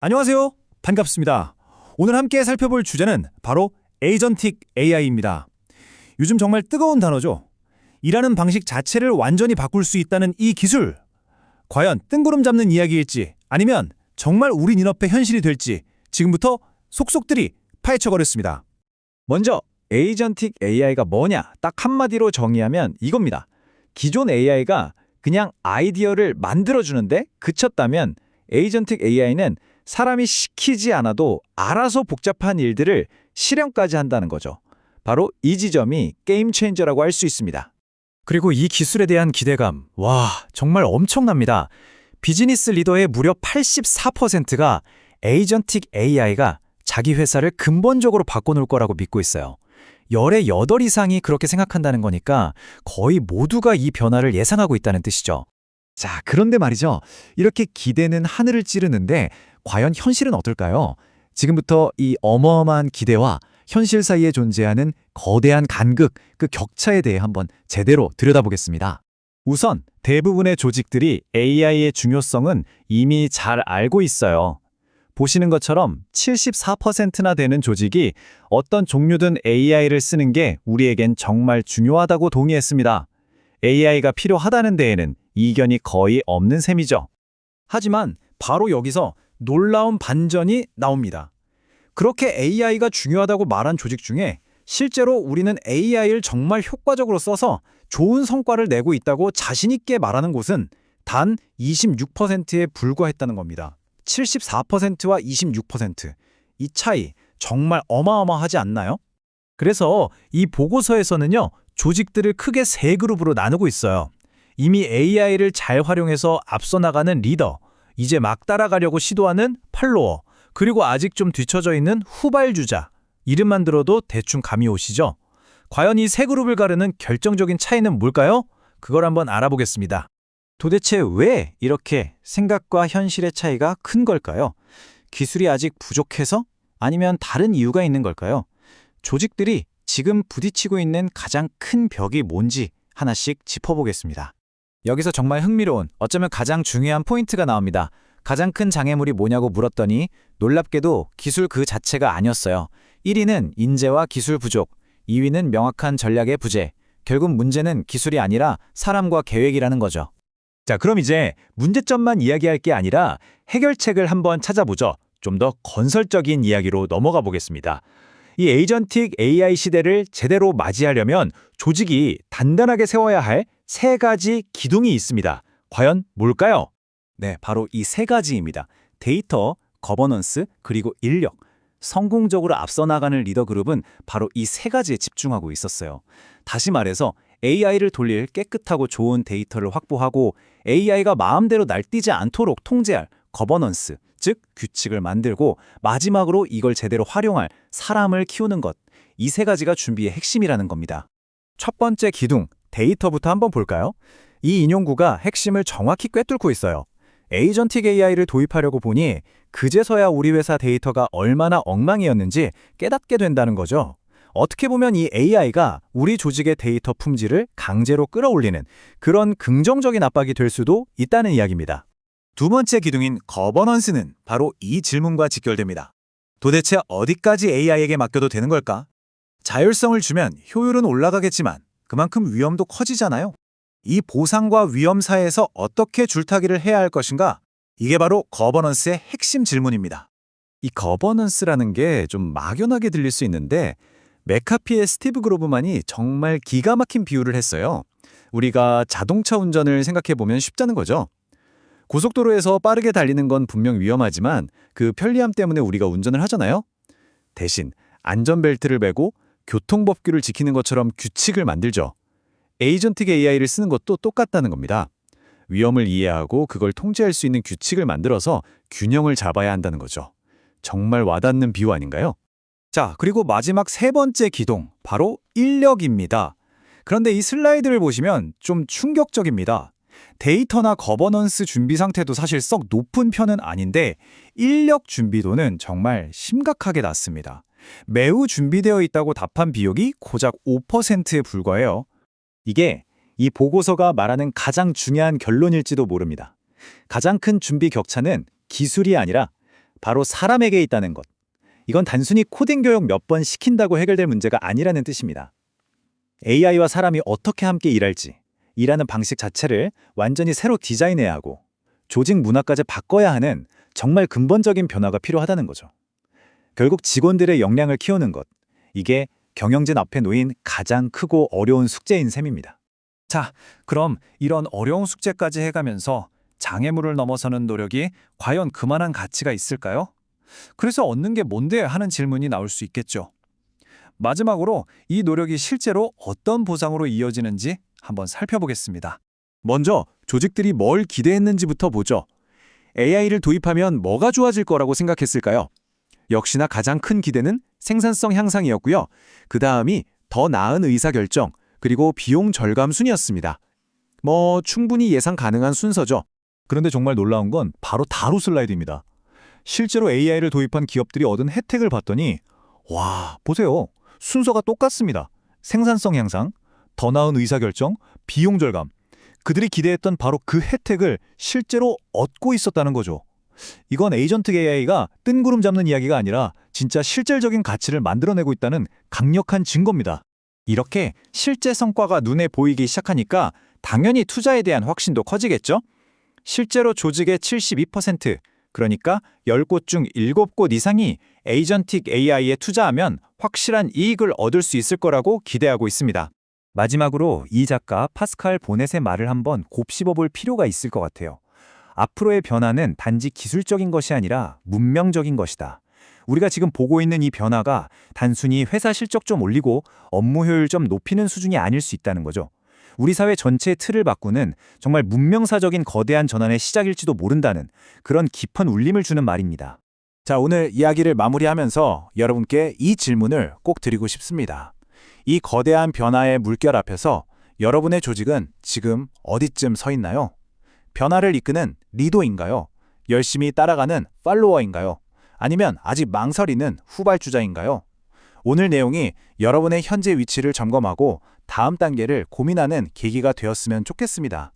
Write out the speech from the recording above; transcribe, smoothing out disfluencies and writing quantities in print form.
안녕하세요. 반갑습니다. 오늘 함께 살펴볼 주제는 바로 에이전틱 AI입니다. 요즘 정말 뜨거운 단어죠. 일하는 방식 자체를 완전히 바꿀 수 있다는 이 기술. 과연 뜬구름 잡는 이야기일지 아니면 정말 우리 눈앞의 현실이 될지 지금부터 속속들이 파헤쳐보겠습니다. 먼저 에이전틱 AI가 뭐냐 딱 한마디로 정의하면 이겁니다. 기존 AI가 그냥 아이디어를 만들어주는데 그쳤다면 에이전틱 AI는 사람이 시키지 않아도 알아서 복잡한 일들을 실행까지 한다는 거죠. 바로 이 지점이 게임 체인저라고 할 수 있습니다. 그리고 이 기술에 대한 기대감, 정말 엄청납니다. 비즈니스 리더의 무려 84%가 에이전틱 AI가 자기 회사를 근본적으로 바꿔놓을 거라고 믿고 있어요. 열의 8 이상이 그렇게 생각한다는 거니까 거의 모두가 이 변화를 예상하고 있다는 뜻이죠. 자, 그런데 말이죠. 이렇게 기대는 하늘을 찌르는데 과연 현실은 어떨까요? 지금부터 이 어마어마한 기대와 현실 사이에 존재하는 거대한 간극, 그 격차에 대해 한번 제대로 들여다보겠습니다. 우선 대부분의 조직들이 AI의 중요성은 이미 잘 알고 있어요. 보시는 것처럼 74%나 되는 조직이 어떤 종류든 AI를 쓰는 게 우리에겐 정말 중요하다고 동의했습니다. AI가 필요하다는 데에는 이견이 거의 없는 셈이죠. 하지만 바로 여기서 놀라운 반전이 나옵니다. 그렇게 AI가 중요하다고 말한 조직 중에 실제로 우리는 AI를 정말 효과적으로 써서 좋은 성과를 내고 있다고 자신 있게 말하는 곳은 단 26%에 불과했다는 겁니다. 74%와 26%. 이 차이 정말 어마어마하지 않나요? 그래서 이 보고서에서는요, 조직들을 크게 세 그룹으로 나누고 있어요. 이미 AI를 잘 활용해서 앞서 나가는 리더, 이제 막 따라가려고 시도하는 팔로워, 그리고 아직 좀 뒤처져 있는 후발주자. 이름만 들어도 대충 감이 오시죠? 과연 이 세 그룹을 가르는 결정적인 차이는 뭘까요? 그걸 한번 알아보겠습니다. 도대체 왜 이렇게 생각과 현실의 차이가 큰 걸까요? 기술이 아직 부족해서? 아니면 다른 이유가 있는 걸까요? 조직들이 지금 부딪히고 있는 가장 큰 벽이 뭔지 하나씩 짚어보겠습니다. 여기서 정말 흥미로운, 어쩌면 가장 중요한 포인트가 나옵니다. 가장 큰 장애물이 뭐냐고 물었더니 놀랍게도 기술 그 자체가 아니었어요. 1위는 인재와 기술 부족, 2위는 명확한 전략의 부재. 결국 문제는 기술이 아니라 사람과 계획이라는 거죠. 자, 그럼 이제 문제점만 이야기할 게 아니라 해결책을 한번 찾아보죠. 좀 더 건설적인 이야기로 넘어가 보겠습니다. 이 에이전틱 AI 시대를 제대로 맞이하려면 조직이 단단하게 세워야 할 세 가지 기둥이 있습니다. 과연 뭘까요? 네, 바로 이 세 가지입니다. 데이터, 거버넌스, 그리고 인력. 성공적으로 앞서 나가는 리더 그룹은 바로 이 세 가지에 집중하고 있었어요. 다시 말해서 AI를 돌릴 깨끗하고 좋은 데이터를 확보하고 AI가 마음대로 날뛰지 않도록 통제할 거버넌스, 즉 규칙을 만들고 마지막으로 이걸 제대로 활용할 사람을 키우는 것. 이 세 가지가 준비의 핵심이라는 겁니다. 첫 번째 기둥, 데이터부터 한번 볼까요? 이 인용구가 핵심을 정확히 꿰뚫고 있어요. 에이전틱 AI를 도입하려고 보니 그제서야 우리 회사 데이터가 얼마나 엉망이었는지 깨닫게 된다는 거죠. 어떻게 보면 이 AI가 우리 조직의 데이터 품질을 강제로 끌어올리는 그런 긍정적인 압박이 될 수도 있다는 이야기입니다. 두 번째 기둥인 거버넌스는 바로 이 질문과 직결됩니다. 도대체 어디까지 AI에게 맡겨도 되는 걸까? 자율성을 주면 효율은 올라가겠지만 그만큼 위험도 커지잖아요. 이 보상과 위험 사이에서 어떻게 줄타기를 해야 할 것인가? 이게 바로 거버넌스의 핵심 질문입니다. 이 거버넌스라는 게 좀 막연하게 들릴 수 있는데 맥카피의 스티브 그로브만이 정말 기가 막힌 비유를 했어요. 우리가 자동차 운전을 생각해보면 쉽다는 거죠. 고속도로에서 빠르게 달리는 건 분명 위험하지만 그 편리함 때문에 우리가 운전을 하잖아요. 대신 안전벨트를 매고 교통법규를 지키는 것처럼 규칙을 만들죠. 에이전틱 AI를 쓰는 것도 똑같다는 겁니다. 위험을 이해하고 그걸 통제할 수 있는 규칙을 만들어서 균형을 잡아야 한다는 거죠. 정말 와닿는 비유 아닌가요? 자, 그리고 마지막 세 번째 기둥, 바로 인력입니다. 그런데 이 슬라이드를 보시면 좀 충격적입니다. 데이터나 거버넌스 준비 상태도 사실 썩 높은 편은 아닌데 인력 준비도는 정말 심각하게 낮습니다. 매우 준비되어 있다고 답한 비율이 고작 5%에 불과해요. 이게 이 보고서가 말하는 가장 중요한 결론일지도 모릅니다. 가장 큰 준비 격차는 기술이 아니라 바로 사람에게 있다는 것. 이건 단순히 코딩 교육 몇 번 시킨다고 해결될 문제가 아니라는 뜻입니다. AI와 사람이 어떻게 함께 일할지, 일하는 방식 자체를 완전히 새로 디자인해야 하고 조직 문화까지 바꿔야 하는 정말 근본적인 변화가 필요하다는 거죠. 결국 직원들의 역량을 키우는 것, 이게 경영진 앞에 놓인 가장 크고 어려운 숙제인 셈입니다. 자, 그럼 이런 어려운 숙제까지 해가면서 장애물을 넘어서는 노력이 과연 그만한 가치가 있을까요? 그래서 얻는 게 뭔데 하는 질문이 나올 수 있겠죠. 마지막으로 이 노력이 실제로 어떤 보상으로 이어지는지 한번 살펴보겠습니다. 먼저 조직들이 뭘 기대했는지부터 보죠. AI를 도입하면 뭐가 좋아질 거라고 생각했을까요? 역시나 가장 큰 기대는 생산성 향상이었고요. 그 다음이 더 나은 의사결정, 그리고 비용 절감 순이었습니다. 충분히 예상 가능한 순서죠. 그런데 정말 놀라운 건 바로 다루 슬라이드입니다. 실제로 AI를 도입한 기업들이 얻은 혜택을 봤더니 와, 보세요. 순서가 똑같습니다. 생산성 향상, 더 나은 의사결정, 비용 절감. 그들이 기대했던 바로 그 혜택을 실제로 얻고 있었다는 거죠. 이건 에이전트 AI가 뜬구름 잡는 이야기가 아니라 진짜 실질적인 가치를 만들어내고 있다는 강력한 증거입니다. 이렇게 실제 성과가 눈에 보이기 시작하니까 당연히 투자에 대한 확신도 커지겠죠? 실제로 조직의 72%, 그러니까 10곳 중 7곳 이상이 에이전틱 AI에 투자하면 확실한 이익을 얻을 수 있을 거라고 기대하고 있습니다. 마지막으로 이 작가 파스칼 보넷의 말을 한번 곱씹어 볼 필요가 있을 것 같아요. 앞으로의 변화는 단지 기술적인 것이 아니라 문명적인 것이다. 우리가 지금 보고 있는 이 변화가 단순히 회사 실적 좀 올리고 업무 효율 좀 높이는 수준이 아닐 수 있다는 거죠. 우리 사회 전체의 틀을 바꾸는 정말 문명사적인 거대한 전환의 시작일지도 모른다는 그런 깊은 울림을 주는 말입니다. 자, 오늘 이야기를 마무리하면서 여러분께 이 질문을 꼭 드리고 싶습니다. 이 거대한 변화의 물결 앞에서 여러분의 조직은 지금 어디쯤 서 있나요? 변화를 이끄는 리더인가요? 열심히 따라가는 팔로워인가요? 아니면 아직 망설이는 후발주자인가요? 오늘 내용이 여러분의 현재 위치를 점검하고 다음 단계를 고민하는 계기가 되었으면 좋겠습니다.